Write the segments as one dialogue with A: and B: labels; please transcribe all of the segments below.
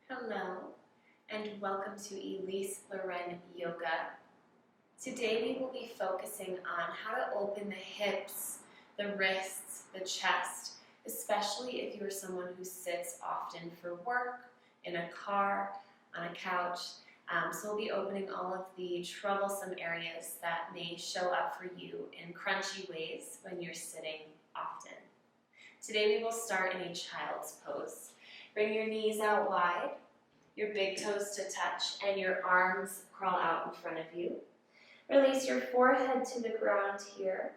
A: Hello, and welcome to Elyse Leren Yoga. Today we will be focusing on how to open the hips, the wrists, the chest, especially if you're someone who sits often for work, in a car, on a couch. So we'll be opening all of the troublesome areas that may show up for you in crunchy ways when you're sitting often. Today we will start in a child's pose. Bring your knees out wide, your big toes to touch, and your arms crawl out in front of you. Release your forehead to the ground here,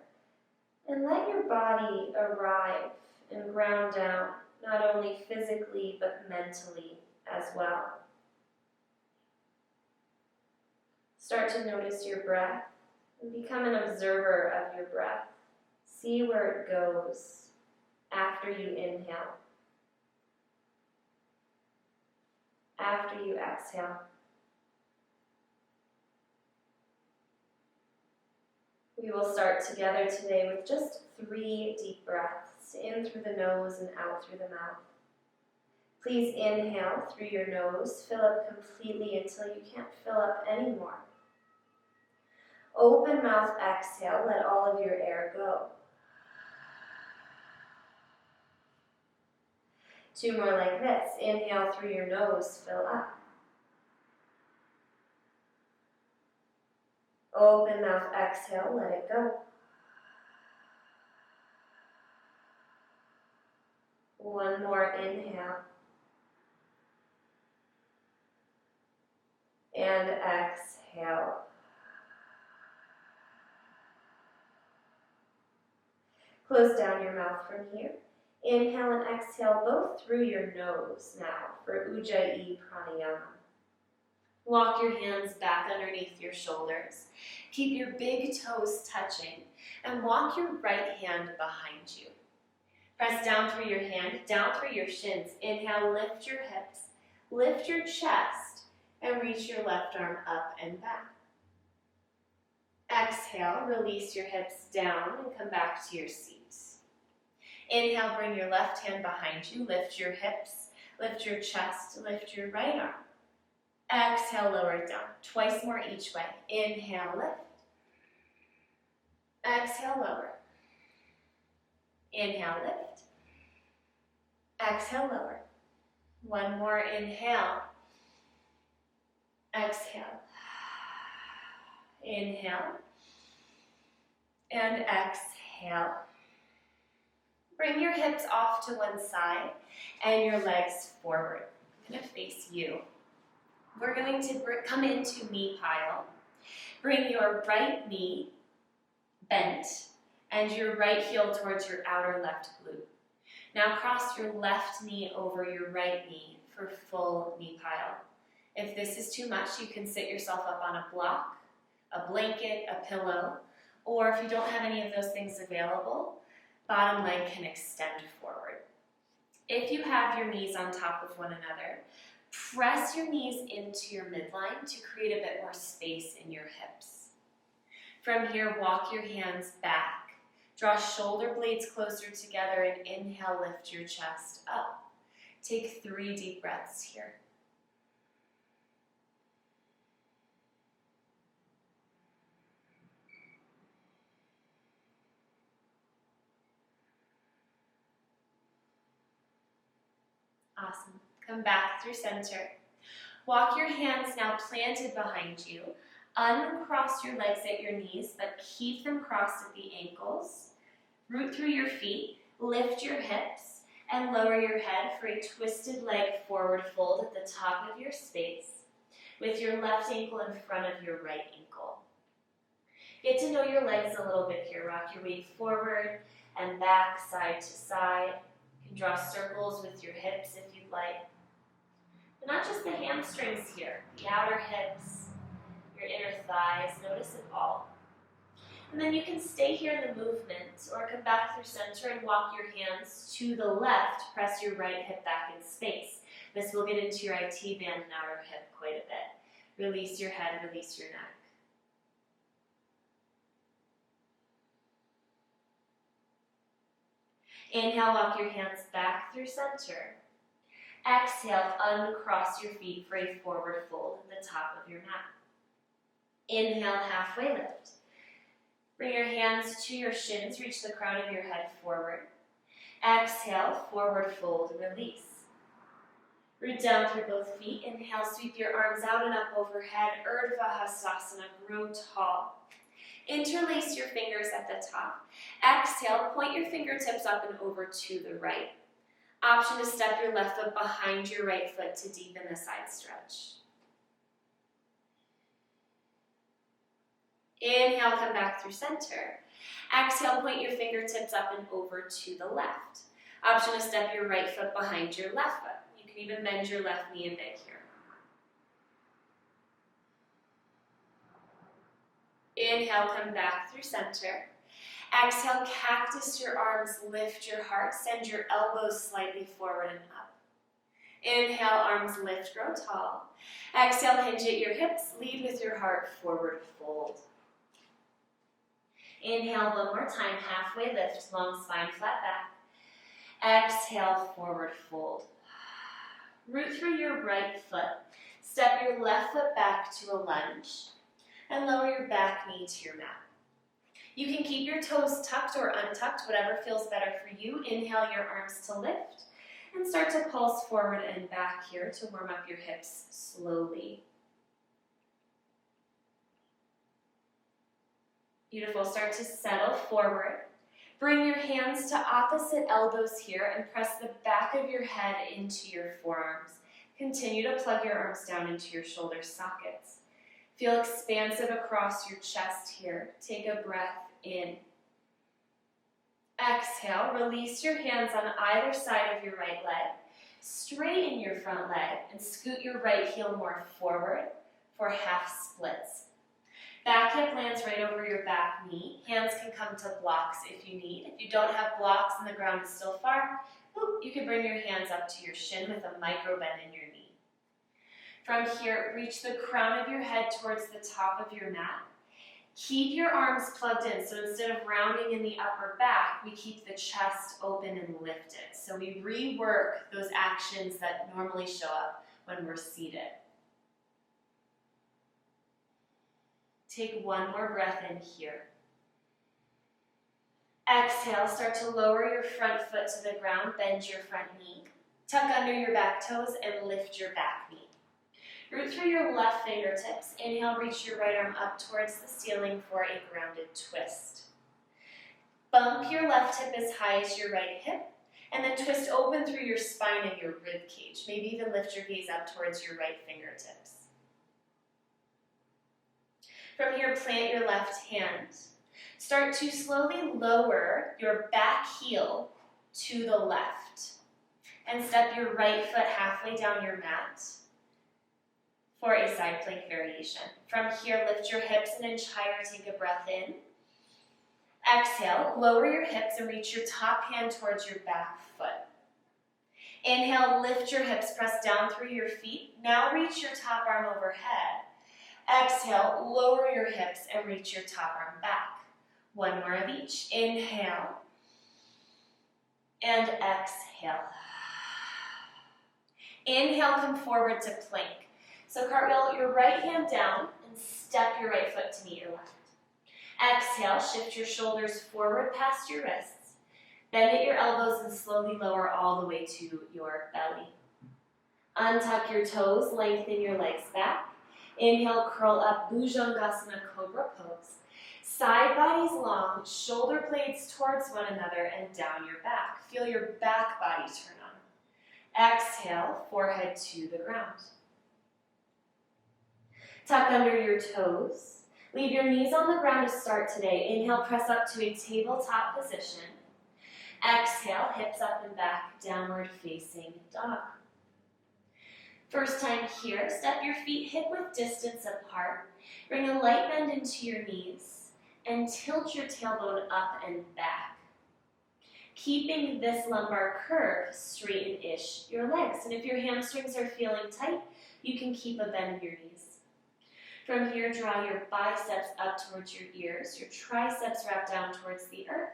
A: and let your body arrive and ground down, not only physically but mentally as well. Start to notice your breath and become an observer of your breath. See where it goes after you inhale. After you exhale. We will start together today with just 3 deep breaths, in through the nose and out through the mouth. Please inhale through your nose, fill up completely until you can't fill up anymore. Open mouth exhale, let all of your air go. 2 more like this. Inhale through your nose, fill up. Open mouth exhale, let it go. 1 more inhale. And exhale. Close down your mouth from here. Inhale and exhale both through your nose now for Ujjayi Pranayama. Walk your hands back underneath your shoulders. Keep your big toes touching and walk your right hand behind you. Press down through your hand, down through your shins. Inhale, lift your hips, lift your chest, and reach your left arm up and back. Exhale, release your hips down and come back to your seat. Inhale, bring your left hand behind you, lift your hips, lift your chest, lift your right arm. Exhale, lower it down. 2 more each way. Inhale, lift. Exhale, lower. Inhale, lift. Exhale, lower. 1 more, inhale. Exhale. Inhale. And exhale. Bring your hips off to one side and your legs forward. I'm going to face you. We're going to come into knee pile. Bring your right knee bent and your right heel towards your outer left glute. Now cross your left knee over your right knee for full knee pile. If this is too much, you can sit yourself up on a block, a blanket, a pillow, or if you don't have any of those things available, bottom leg can extend forward. If you have your knees on top of one another, press your knees into your midline to create a bit more space in your hips. From here, walk your hands back. Draw shoulder blades closer together and inhale, lift your chest up. Take 3 deep breaths here. Awesome. Come back through center. Walk your hands now planted behind you. Uncross your legs at your knees, but keep them crossed at the ankles. Root through your feet, lift your hips, and lower your head for a twisted leg forward fold at the top of your space, with your left ankle in front of your right ankle. Get to know your legs a little bit here. Rock your weight forward and back, side to side. You can draw circles with your hips if you'd like. But not just the hamstrings here, the outer hips, your inner thighs, notice it all. And then you can stay here in the movement or come back through center and walk your hands to the left, press your right hip back in space. This will get into your IT band and outer hip quite a bit. Release your head, release your neck. Inhale, walk your hands back through center. Exhale, uncross your feet for a forward fold at the top of your mat. Inhale, halfway lift. Bring your hands to your shins, reach the crown of your head forward. Exhale, forward fold, release. Root down through both feet. Inhale, sweep your arms out and up overhead. Urdhva Hastasana, grow tall. Interlace your fingers at the top. Exhale, point your fingertips up and over to the right. Option to step your left foot behind your right foot to deepen the side stretch. Inhale, come back through center. Exhale, point your fingertips up and over to the left. Option to step your right foot behind your left foot. You can even bend your left knee a bit here. Inhale, come back through center. Exhale, cactus your arms, lift your heart, send your elbows slightly forward and up. Inhale, arms lift, grow tall. Exhale, hinge at your hips, lead with your heart, forward fold. Inhale, one more time, halfway lift, long spine, flat back. Exhale, forward fold. Root through your right foot. Step your left foot back to a lunge and lower your back knee to your mat. You can keep your toes tucked or untucked, whatever feels better for you. Inhale your arms to lift and start to pulse forward and back here to warm up your hips slowly. Beautiful. Start to settle forward. Bring your hands to opposite elbows here and press the back of your head into your forearms. Continue to plug your arms down into your shoulder sockets. Feel expansive across your chest here. Take a breath in. Exhale, release your hands on either side of your right leg. Straighten your front leg and scoot your right heel more forward for half splits. Back hip lands right over your back knee. Hands can come to blocks if you need. If you don't have blocks and the ground is still far, you can bring your hands up to your shin with a micro bend in your knee. From here, reach the crown of your head towards the top of your mat. Keep your arms plugged in, so instead of rounding in the upper back, we keep the chest open and lifted. So we rework those actions that normally show up when we're seated. Take one more breath in here. Exhale, start to lower your front foot to the ground, bend your front knee. Tuck under your back toes and lift your back knee. Root through your left fingertips. Inhale, reach your right arm up towards the ceiling for a grounded twist. Bump your left hip as high as your right hip, and then twist open through your spine and your rib cage. Maybe even lift your gaze up towards your right fingertips. From here, plant your left hand. Start to slowly lower your back heel to the left, and step your right foot halfway down your mat for a side plank variation. From here, lift your hips an inch higher, take a breath in. Exhale, lower your hips and reach your top hand towards your back foot. Inhale, lift your hips, press down through your feet. Now reach your top arm overhead. Exhale, lower your hips and reach your top arm back. One more of each. Inhale and exhale. Inhale, come forward to plank. So cartwheel your right hand down and step your right foot to meet your left. Exhale, shift your shoulders forward past your wrists. Bend at your elbows and slowly lower all the way to your belly. Untuck your toes, lengthen your legs back. Inhale, curl up, Bhujangasana, Cobra Pose. Side bodies long, shoulder blades towards one another and down your back. Feel your back body turn on. Exhale, forehead to the ground. Tuck under your toes. Leave your knees on the ground to start today. Inhale, press up to a tabletop position. Exhale, hips up and back, downward facing dog. First time here, step your feet hip-width distance apart. Bring a light bend into your knees and tilt your tailbone up and back. Keeping this lumbar curve, straighten-ish your legs. And if your hamstrings are feeling tight, you can keep a bend in your knees. From here, draw your biceps up towards your ears, your triceps wrap down towards the earth.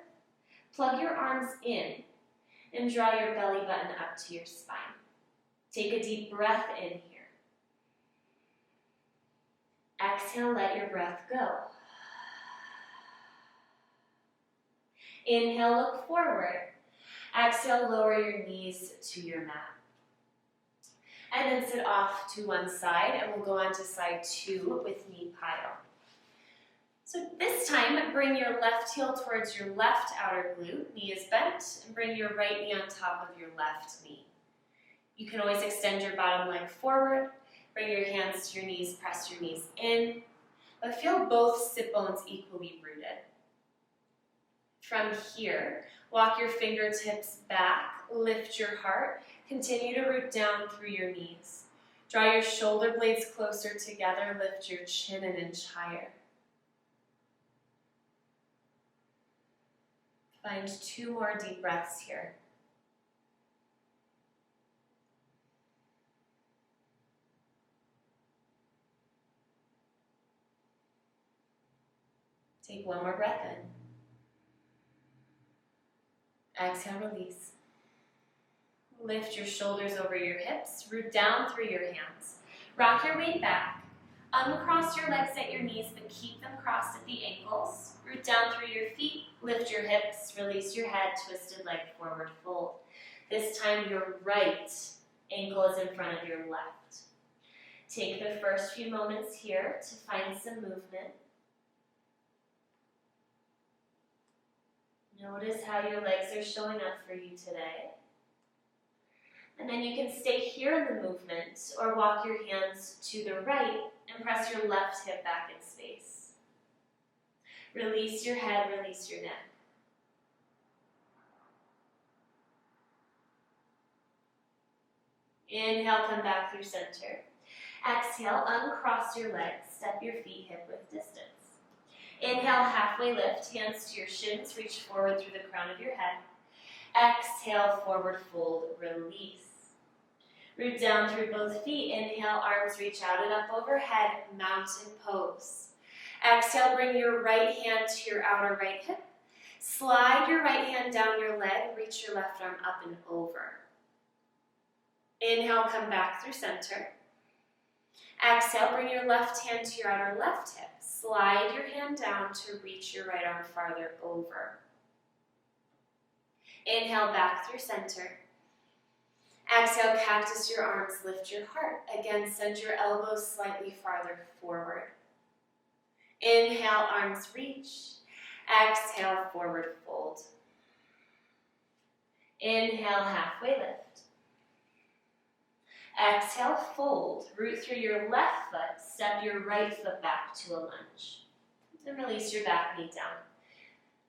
A: Plug your arms in and draw your belly button up to your spine. Take a deep breath in here. Exhale, let your breath go. Inhale, look forward. Exhale, lower your knees to your mat. And then sit off to one side, and we'll go on to side 2 with knee pile. So this time, bring your left heel towards your left outer glute, knee is bent, and bring your right knee on top of your left knee. You can always extend your bottom leg forward, bring your hands to your knees, press your knees in, but feel both sit bones equally rooted. From here, walk your fingertips back, lift your heart, continue to root down through your knees. Draw your shoulder blades closer together, lift your chin an inch higher. Find 2 more deep breaths here. Take 1 more breath in. Exhale, release. Lift your shoulders over your hips, root down through your hands. Rock your weight back. Uncross your legs at your knees, but keep them crossed at the ankles. Root down through your feet, lift your hips, release your head, twisted leg forward fold. This time your right ankle is in front of your left. Take the first few moments here to find some movement. Notice how your legs are showing up for you today. And then you can stay here in the movement or walk your hands to the right and press your left hip back in space. Release your head, release your neck. Inhale, come back through center. Exhale, uncross your legs, step your feet hip width distance. Inhale, halfway lift, hands to your shins, reach forward through the crown of your head. Exhale, forward fold, release. Root down through both feet. Inhale, arms reach out and up overhead, mountain pose. Exhale, bring your right hand to your outer right hip. Slide your right hand down your leg, reach your left arm up and over. Inhale, come back through center. Exhale, bring your left hand to your outer left hip. Slide your hand down to reach your right arm farther over. Inhale, back through center. Exhale, cactus your arms, lift your heart. Again, send your elbows slightly farther forward. Inhale, arms reach. Exhale, forward fold. Inhale, halfway lift. Exhale, fold. Root through your left foot, step your right foot back to a lunge. And release your back knee down.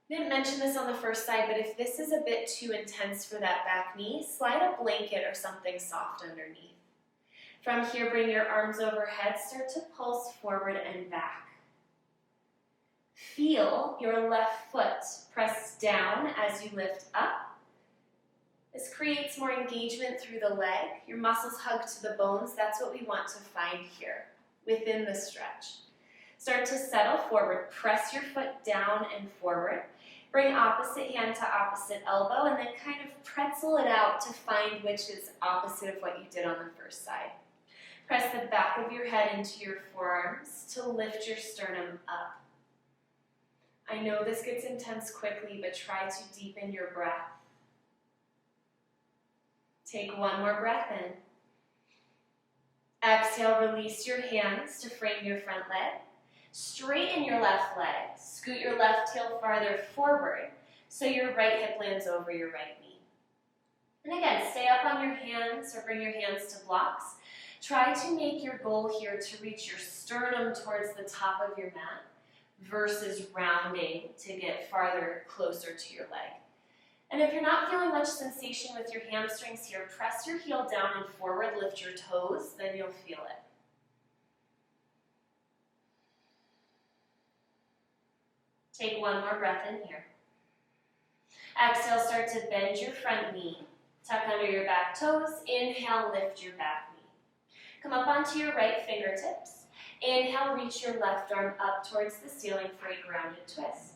A: I didn't mention this on the first side, but if this is a bit too intense for that back knee, slide a blanket or something soft underneath. From here, bring your arms overhead, start to pulse forward and back. Feel your left foot press down as you lift up. This creates more engagement through the leg. Your muscles hug to the bones. That's what we want to find here within the stretch. Start to settle forward. Press your foot down and forward. Bring opposite hand to opposite elbow and then kind of pretzel it out to find which is opposite of what you did on the first side. Press the back of your head into your forearms to lift your sternum up. I know this gets intense quickly, but try to deepen your breath. Take 1 more breath in. Exhale, release your hands to frame your front leg. Straighten your left leg. Scoot your left heel farther forward so your right hip lands over your right knee. And again, stay up on your hands or bring your hands to blocks. Try to make your goal here to reach your sternum towards the top of your mat versus rounding to get farther closer to your leg. And if you're not feeling much sensation with your hamstrings here, press your heel down and forward, lift your toes, then you'll feel it. Take 1 more breath in here. Exhale, start to bend your front knee. Tuck under your back toes. Inhale, lift your back knee. Come up onto your right fingertips. Inhale, reach your left arm up towards the ceiling for a grounded twist.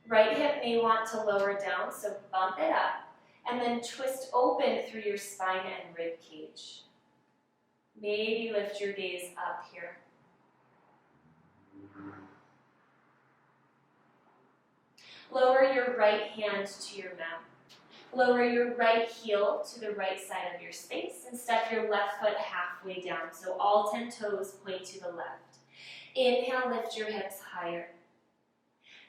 A: Right hip may want to lower down, so bump it up, and then twist open through your spine and rib cage. Maybe lift your gaze up here. Lower your right hand to your mat. Lower your right heel to the right side of your space and step your left foot halfway down. So all 10 toes point to the left. Inhale, lift your hips higher.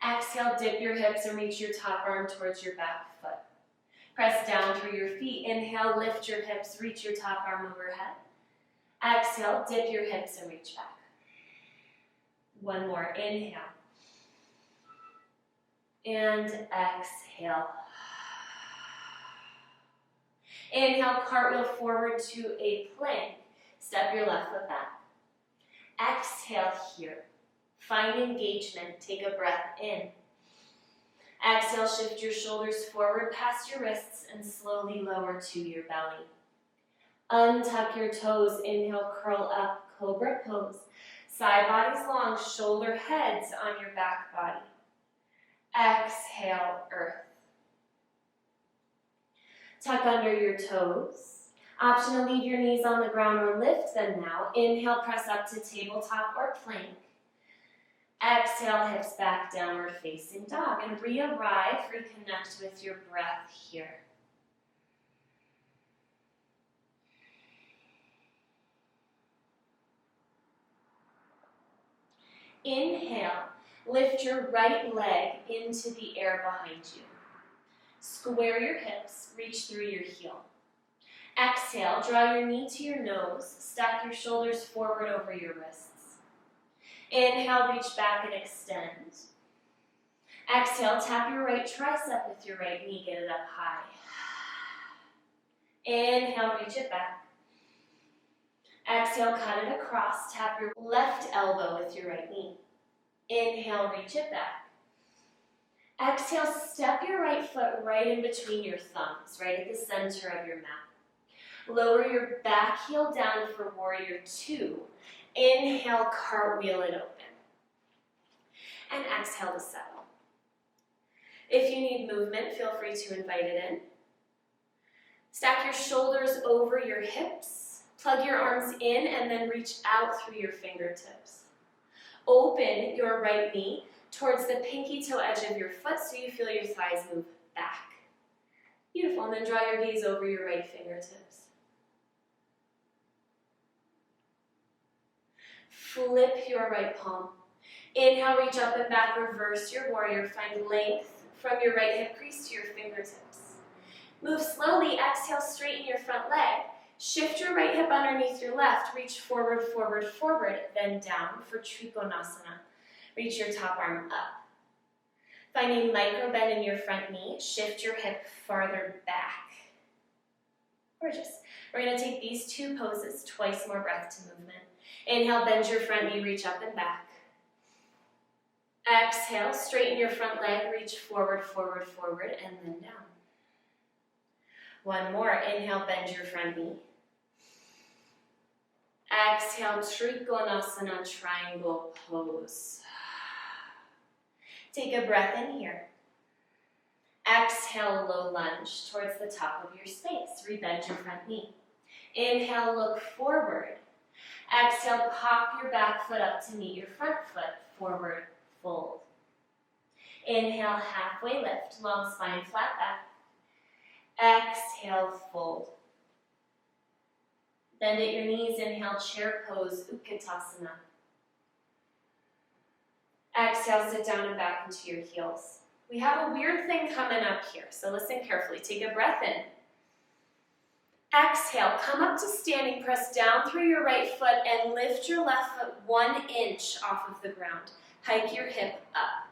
A: Exhale, dip your hips and reach your top arm towards your back foot. Press down through your feet. Inhale, lift your hips, reach your top arm overhead. Exhale, dip your hips and reach back. One more, inhale. And exhale. Inhale, cartwheel forward to a plank. Step your left foot back. Exhale here. Find engagement. Take a breath in. Exhale, shift your shoulders forward past your wrists and slowly lower to your belly. Untuck your toes. Inhale, curl up, cobra pose. Side bodies long, shoulder heads on your back body. Exhale, earth. Tuck under your toes. Option to leave your knees on the ground or lift them now. Inhale, press up to tabletop or plank. Exhale, hips back, downward facing dog. And re-arrive, reconnect with your breath here. Inhale, lift your right leg into the air behind you. Square your hips, reach through your heel. Exhale, draw your knee to your nose, stack your shoulders forward over your wrists. Inhale, reach back and extend. Exhale, tap your right tricep with your right knee, get it up high. Inhale, reach it back. Exhale, cut it across, tap your left elbow with your right knee. Inhale, reach it back. Exhale, step your right foot right in between your thumbs, right at the center of your mat. Lower your back heel down for warrior two. Inhale, cartwheel it open. And exhale to settle. If you need movement, feel free to invite it in. Stack your shoulders over your hips. Plug your arms in and then reach out through your fingertips. Open your right knee towards the pinky toe edge of your foot so you feel your thighs move back. Beautiful, and then draw your gaze over your right fingertips. Flip your right palm. Inhale, reach up and back, reverse your warrior. Find length from your right hip crease to your fingertips. Move slowly, exhale, straighten your front leg. Shift your right hip underneath your left. Reach forward, forward, forward, then down for Trikonasana. Reach your top arm up. Find a micro bend in your front knee. Shift your hip farther back. Gorgeous. We're going to take these two poses, twice more breath to movement. Inhale, bend your front knee, reach up and back. Exhale, straighten your front leg, reach forward, forward, forward, and then down. One more. Inhale, bend your front knee. Exhale, Trikonasana, triangle pose. Take a breath in here. Exhale, low lunge towards the top of your space. Rebend your front knee. Inhale, look forward. Exhale, pop your back foot up to meet your front foot. Forward, fold. Inhale, halfway lift, long spine, flat back. Exhale, fold. Bend at your knees, inhale, chair pose, Utkatasana. Exhale, sit down and back into your heels. We have a weird thing coming up here, so listen carefully. Take a breath in. Exhale, come up to standing, press down through your right foot and lift your left foot 1 inch off of the ground. Hike your hip up.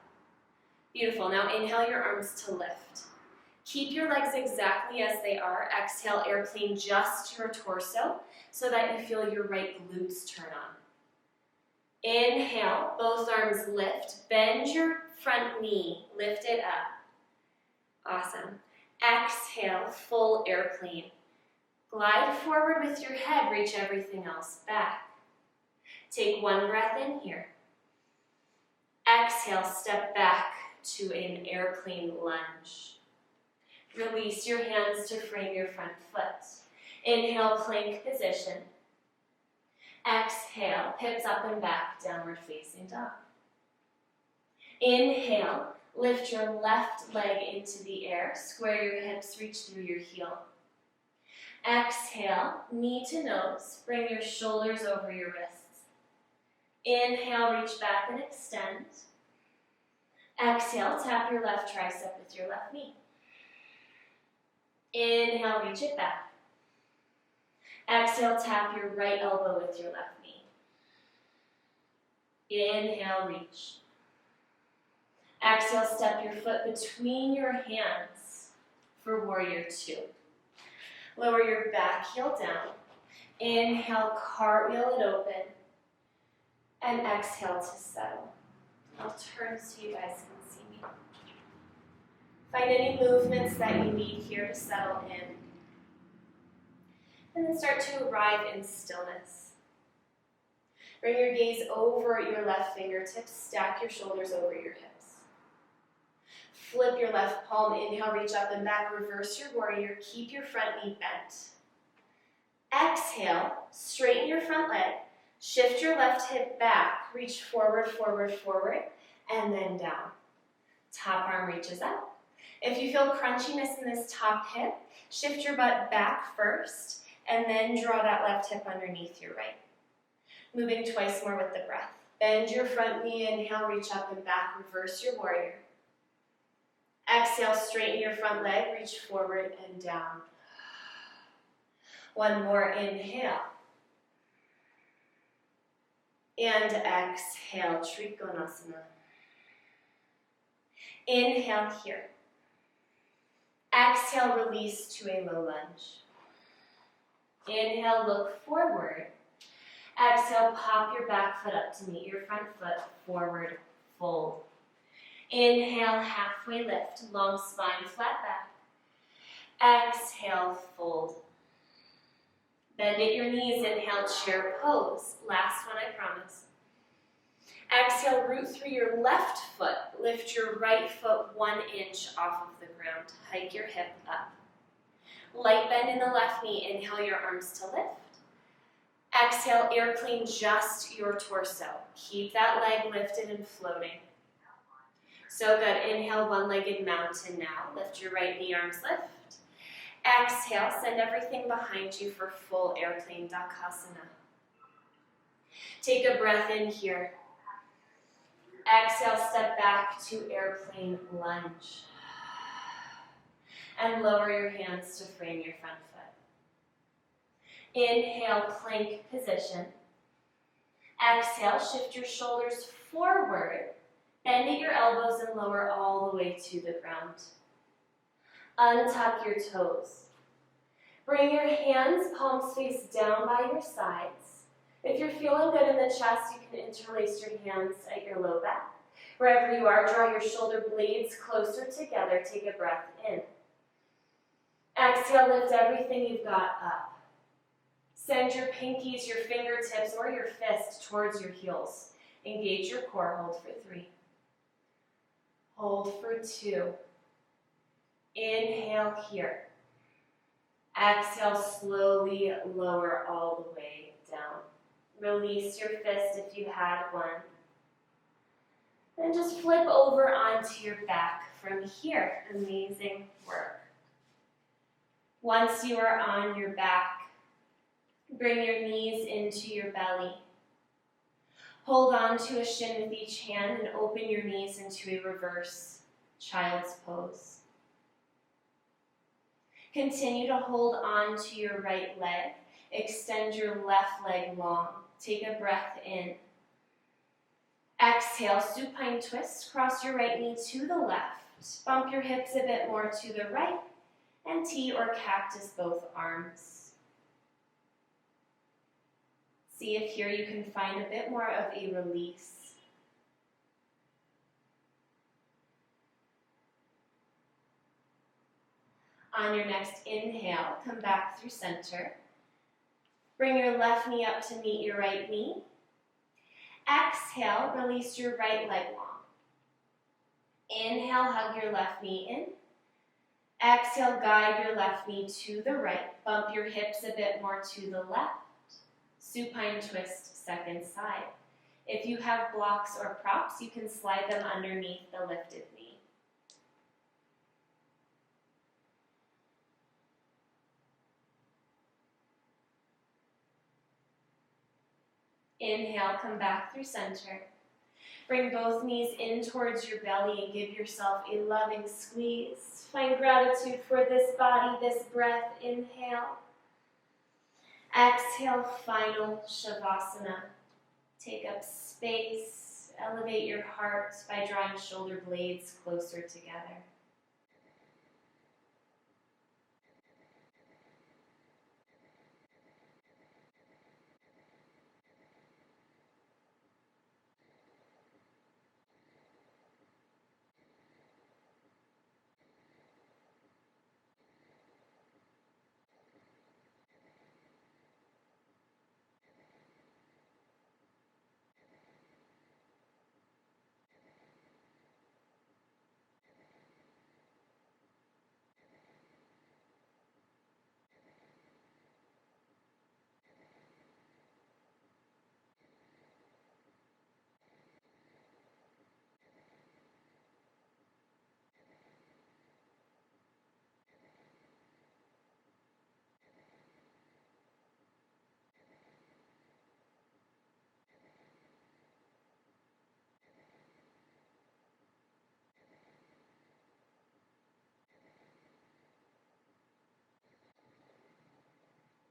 A: Beautiful. Now inhale your arms to lift. Keep your legs exactly as they are. Exhale, airplane just your torso so that you feel your right glutes turn on. Inhale, both arms lift. Bend your front knee. Lift it up. Awesome. Exhale, full airplane. Glide forward with your head. Reach everything else back. Take 1 breath in here. Exhale, step back to an airplane lunge. Release your hands to frame your front foot. Inhale, plank position. Exhale, hips up and back, downward facing dog. Inhale, lift your left leg into the air, square your hips, reach through your heel. Exhale, knee to nose, bring your shoulders over your wrists. Inhale, reach back and extend. Exhale, tap your left tricep with your left knee. Inhale, reach it back. Exhale, tap your right elbow with your left knee. Inhale, reach. Exhale, step your foot between your hands for warrior two. Lower your back heel down. Inhale, cartwheel it open. And exhale to settle. I'll turn so you guys can see me. Find any movements that you need here to settle in. And then start to arrive in stillness. Bring your gaze over your left fingertips. Stack your shoulders over your hips. Flip your left palm. Inhale, reach up and back. Reverse your warrior. Keep your front knee bent. Exhale, straighten your front leg. Shift your left hip back. Reach forward, forward, forward, and then down. Top arm reaches up. If you feel crunchiness in this top hip, shift your butt back first, and then draw that left hip underneath your right. Moving twice more with the breath. Bend your front knee. Inhale, reach up and back. Reverse your warrior. Exhale, straighten your front leg. Reach forward and down. One more. Inhale. And exhale, Trikonasana. Inhale here. Exhale, release to a low lunge. Inhale, look forward. Exhale, pop your back foot up to meet your front foot, forward fold. Inhale, halfway lift, long spine, flat back. Exhale, fold. Bend at your knees, inhale, chair pose. Last one, I promise. Exhale, root through your left foot. Lift your right foot 1 inch off of the ground. Hike your hip up. Light bend in the left knee. Inhale your arms to lift. Exhale, airplane just your torso. Keep that leg lifted and floating. So good. Inhale, one-legged mountain now. Lift your right knee, arms lift. Exhale, send everything behind you for full airplane Dakasana. Take a breath in here. Exhale, step back to airplane lunge. And lower your hands to frame your front foot. Inhale, plank position. Exhale, shift your shoulders forward. Bend at your elbows and lower all the way to the ground. Untuck your toes. Bring your hands, palms face down by your sides. If you're feeling good in the chest, you can interlace your hands at your low back. Wherever you are, draw your shoulder blades closer together. Take a breath in. Exhale, lift everything you've got up. Send your pinkies, your fingertips, or your fist towards your heels. Engage your core. Hold for 3. Hold for 2. Inhale here. Exhale, slowly lower all the way down. Release your fist if you had one. Then just flip over onto your back from here. Amazing work. Once you are on your back, bring your knees into your belly. Hold on to a shin with each hand and open your knees into a reverse child's pose. Continue to hold on to your right leg. Extend your left leg long. Take a breath in. Exhale, supine twist. Cross your right knee to the left. Bump your hips a bit more to the right. And T or cactus both arms. See if here you can find a bit more of a release. On your next inhale, come back through center. Bring your left knee up to meet your right knee. Exhale, release your right leg long. Inhale, hug your left knee in. Exhale, guide your left knee to the right. Bump your hips a bit more to the left. Supine twist, second side. If you have blocks or props, you can slide them underneath the lifted knee. Inhale, come back through center. Bring both knees in towards your belly and give yourself a loving squeeze. Find gratitude for this body, this breath. Inhale. Exhale, final Shavasana. Take up space. Elevate your heart by drawing shoulder blades closer together.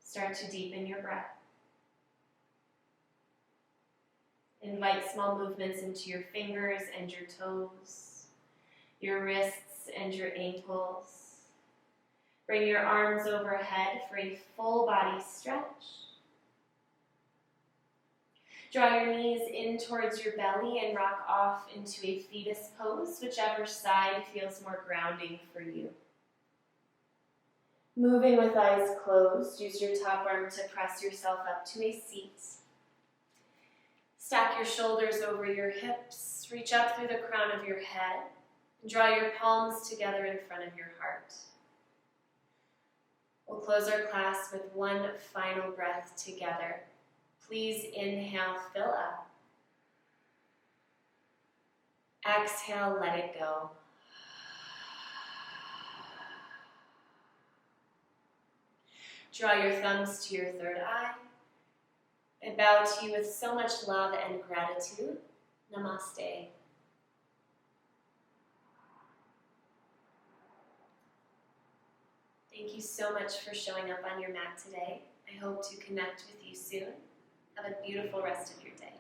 A: Start to deepen your breath. Invite small movements into your fingers and your toes, your wrists and your ankles. Bring your arms overhead for a full body stretch. Draw your knees in towards your belly and rock off into a fetus pose, whichever side feels more grounding for you. Moving with eyes closed, use your top arm to press yourself up to a seat. Stack your shoulders over your hips, reach up through the crown of your head, and draw your palms together in front of your heart. We'll close our class with one final breath together. Please inhale, fill up. Exhale, let it go. Draw your thumbs to your third eye. I bow to you with so much love and gratitude. Namaste. Thank you so much for showing up on your mat today. I hope to connect with you soon. Have a beautiful rest of your day.